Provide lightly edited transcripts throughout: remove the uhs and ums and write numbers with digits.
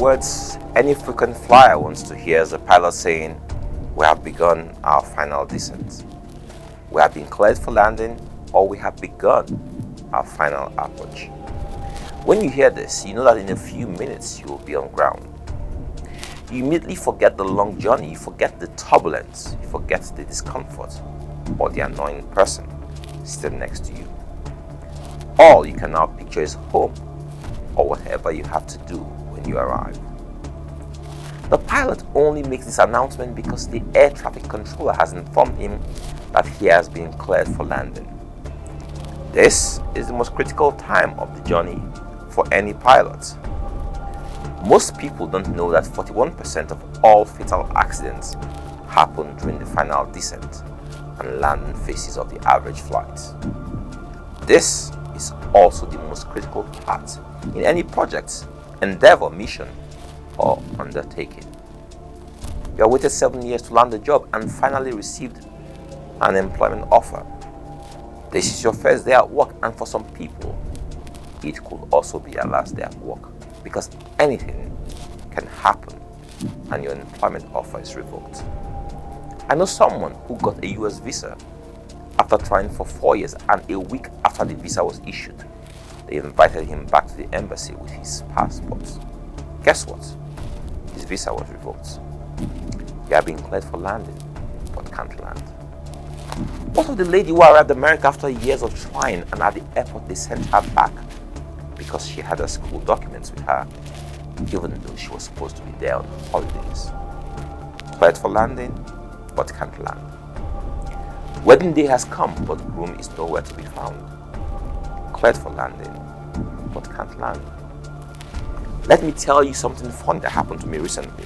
words any frequent flyer wants to hear is the pilot saying, "We have begun our final descent. We have been cleared for landing, or we have begun our final approach." When you hear this, you know that in a few minutes you will be on ground. You immediately forget the long journey, you forget the turbulence, you forget the discomfort, or the annoying person sitting next to you. All you can now picture is home, or whatever you have to do when you arrive. The pilot only makes this announcement because the air traffic controller has informed him that he has been cleared for landing. This is the most critical time of the journey for any pilot. Most people don't know that 41% of all fatal accidents happen during the final descent and landing phases of the average flight. This is also the most critical part in any project, endeavor, mission, or undertaking. You have waited 7 years to land a job and finally received an employment offer. This is your first day at work, and for some people, it could also be your last day at work, because anything can happen and your employment offer is revoked. I know someone who got a US visa after trying for 4 years, and a week after the visa was issued, they invited him back to the embassy with his passport. Guess what? His visa was revoked. He had been cleared for landing, but can't land. What of the lady who arrived in America after years of trying, and at the airport they sent her back because she had her school documents with her, even though she was supposed to be there on holidays? Cleared for landing, but can't land. Wedding day has come, but groom is nowhere to be found. Cleared for landing, but can't land. Let me tell you something fun that happened to me recently.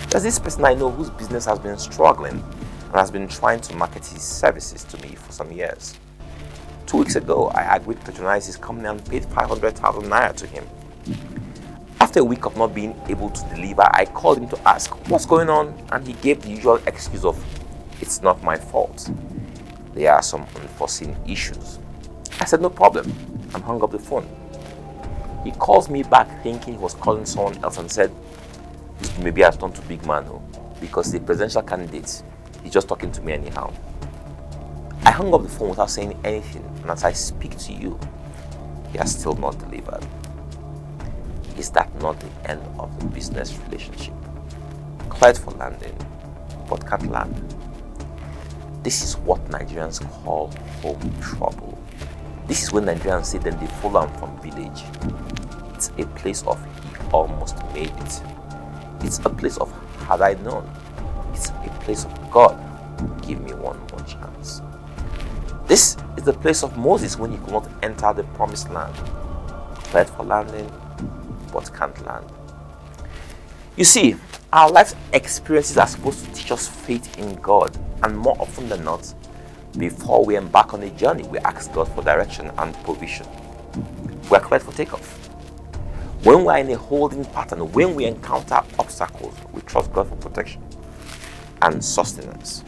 There's this person I know whose business has been struggling and has been trying to market his services to me for some years. 2 weeks ago, I agreed to patronize his company and paid 500,000 naira to him. After a week of not being able to deliver, I called him to ask what's going on, and he gave the usual excuse of, "It's not my fault. There are some unforeseen issues." I said, "No problem," and hung up the phone. He calls me back thinking he was calling someone else and said, "This maybe has turned to big man, because the presidential candidate is just talking to me anyhow." I hung up the phone without saying anything, and as I speak to you, he has still not delivered. Is that not the end of the business relationship? Cleared for landing, but can't land. This is what Nigerians call home trouble. This is when Nigerians say then they follow am from village. It's a place of he almost made it. It's a place of had I known. It's a place of God, give me one more chance. This is the place of Moses when he could not enter the promised land. Cleared for landing, but can't land. You see, our life experiences are supposed to teach us faith in God, and more often than not, before we embark on a journey, we ask God for direction and provision. We are cleared for takeoff. When we are in a holding pattern, when we encounter obstacles, we trust God for protection and sustenance.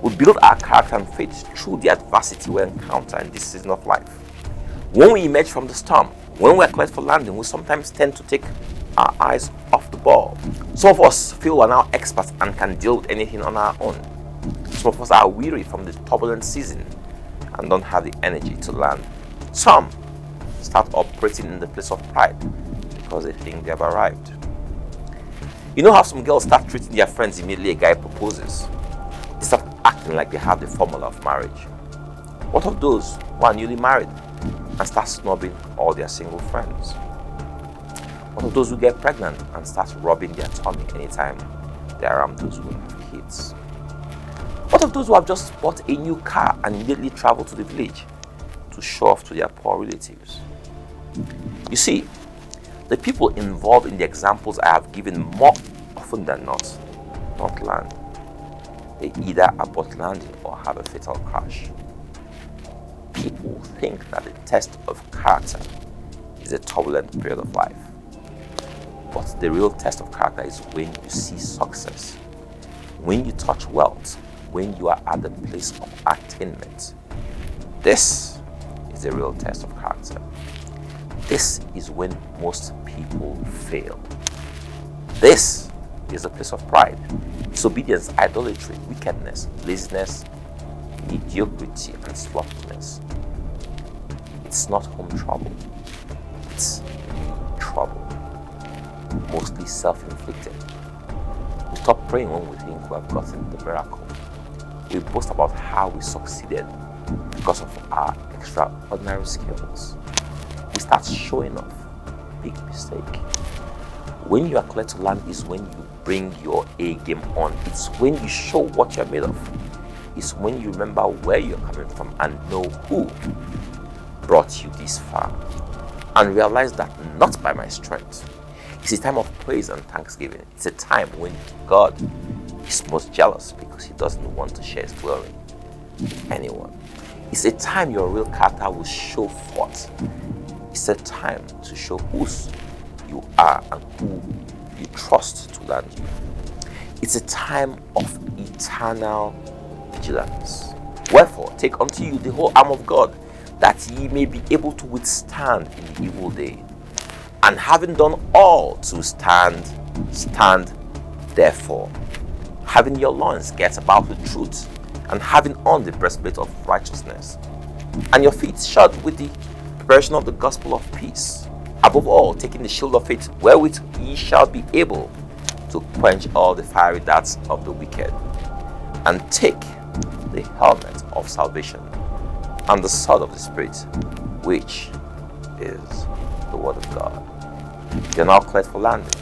We build our character and faith through the adversity we encounter in this season of life. When we emerge from the storm, when we are cleared for landing, we sometimes tend to take our eyes off the ball. Some of us feel we're now experts and can deal with anything on our own. Some of us are weary from the turbulent season and don't have the energy to land. Some start operating in the place of pride because they think they have arrived. You know how some girls start treating their friends immediately a guy proposes? They start acting like they have the formula of marriage. What of those who are newly married and start snubbing all their single friends? What of those who get pregnant and start rubbing their tummy anytime they are around those who have kids? What of those who have just bought a new car and immediately travel to the village to show off to their poor relatives? You see, the people involved in the examples I have given more often than not land. They either abort landing or have a fatal crash. People think that the test of character is a turbulent period of life. But the real test of character is when you see success, when you touch wealth, when you are at the place of attainment. This is the real test of character. This is when most people fail. This is a place of pride, disobedience, idolatry, wickedness, laziness, mediocrity, and slothfulness. It's not home trouble. It's trouble, mostly self-inflicted. We stop praying when we think we have gotten the miracle. We boast about how we succeeded because of our extraordinary skills. We start showing off. Big mistake. When you are clear to land is when you bring your A game on. It's when you show what you're made of. It's when you remember where you're coming from and know who brought you this far. And realize that not by my strength. It's a time of praise and thanksgiving. It's a time when God is most jealous because he doesn't want to share his glory with anyone. It's a time your real character will show forth. It's a time to show whose you are and who you trust to land you. It's a time of eternal vigilance. Wherefore, take unto you the whole arm of God, that ye may be able to withstand in the evil day. And having done all to stand, stand therefore, having your loins girt about with truth, and having on the breastplate of righteousness, and your feet shod with the preparation of the gospel of peace. Above all, taking the shield of faith, wherewith ye shall be able to quench all the fiery darts of the wicked, and take the helmet of salvation and the sword of the Spirit, which is the word of God. You're now cleared for landing.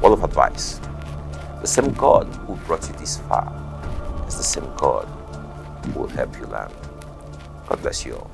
Word of advice: the same God who brought you this far is the same God who will help you land. God bless you all.